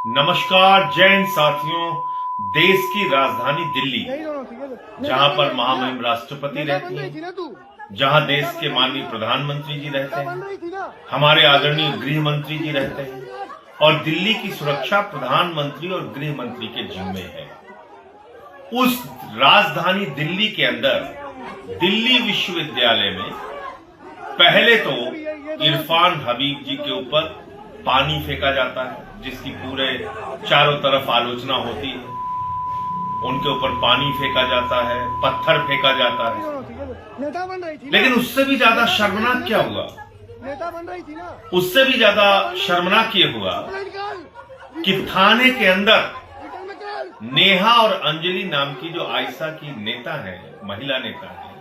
नमस्कार जैन साथियों। देश की राजधानी दिल्ली, जहां पर महामहिम राष्ट्रपति रहती हैं, जहां देश के माननीय प्रधानमंत्री जी रहते हैं, हमारे आदरणीय गृह मंत्री जी रहते हैं और दिल्ली की सुरक्षा प्रधानमंत्री और गृह मंत्री के जिम्मे है। उस राजधानी दिल्ली के अंदर दिल्ली विश्वविद्यालय में पहले तो इरफान हबीब जी के ऊपर पानी फेंका जाता है, जिसकी पूरे चारों तरफ आलोचना होती है। उनके ऊपर पानी फेंका जाता है, पत्थर फेंका जाता है, लेकिन उससे भी ज्यादा शर्मनाक क्या हुआ? उससे भी ज्यादा शर्मनाक ये हुआ कि थाने के अंदर नेहा और अंजलि नाम की जो आयशा की नेता है, महिला नेता है,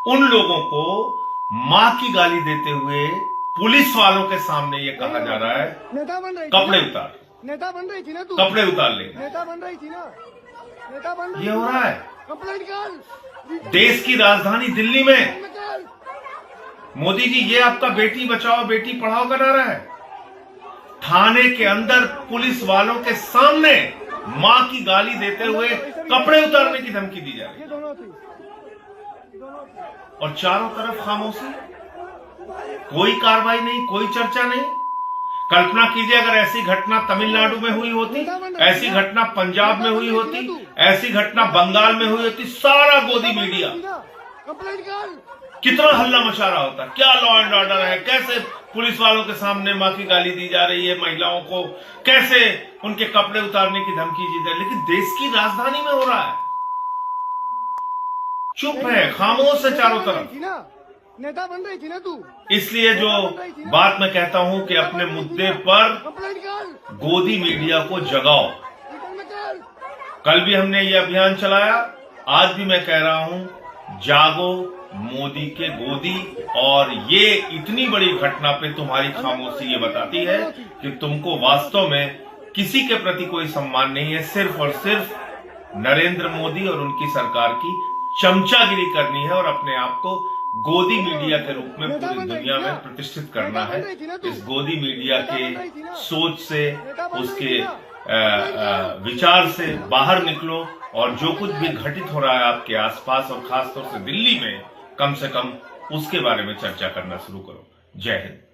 उन लोगों को मां की गाली देते हुए पुलिस वालों के सामने ये कहा जा रहा है, कपड़े उतार, नेता बन रही थी ना तू, कपड़े उतार ले। नेता बन रही थी ना, नेता बन रही ये हो रहा है कपड़े निकाल। देश की राजधानी दिल्ली में। मोदी जी, ये आपका बेटी बचाओ बेटी पढ़ाओ का नारा है। थाने के अंदर पुलिस वालों के सामने मां की गाली देते हुए कपड़े उतारने की धमकी दी जा रही है और चारों तरफ खामोशी, कोई कार्रवाई नहीं, कोई चर्चा नहीं। कल्पना कीजिए अगर ऐसी घटना तमिलनाडु में हुई होती, ऐसी घटना पंजाब में हुई होती, ऐसी घटना बंगाल में हुई होती, सारा गोदी मीडिया कितना हल्ला मचा रहा होता। क्या लॉ एंड ऑर्डर है, कैसे पुलिस वालों के सामने मां की गाली दी जा रही है महिलाओं को, कैसे उनके कपड़े उतारने की धमकी दी जा रही है। लेकिन देश की राजधानी में हो रहा है, चुप है, खामोश है चारों तरफ। नेता बन रही थी ना तू। इसलिए जो बात मैं कहता हूं कि अपने मुद्दे पर गोदी मीडिया को जगाओ। कल भी हमने ये अभियान चलाया, आज भी मैं कह रहा हूं, जागो मोदी के गोदी। और ये इतनी बड़ी घटना पे तुम्हारी खामोशी ये बताती है कि तुमको वास्तव में किसी के प्रति कोई सम्मान नहीं है, सिर्फ और सिर्फ नरेंद्र मोदी और उनकी सरकार की चमचागिरी करनी है और अपने आप को गोदी मीडिया के रूप में पूरी दुनिया में प्रतिष्ठित करना है। इस गोदी मीडिया के सोच से, उसके विचार से बाहर निकलो और जो कुछ भी घटित हो रहा है आपके आसपास और खासतौर से दिल्ली में, कम से कम उसके बारे में चर्चा करना शुरू करो। जय हिंद।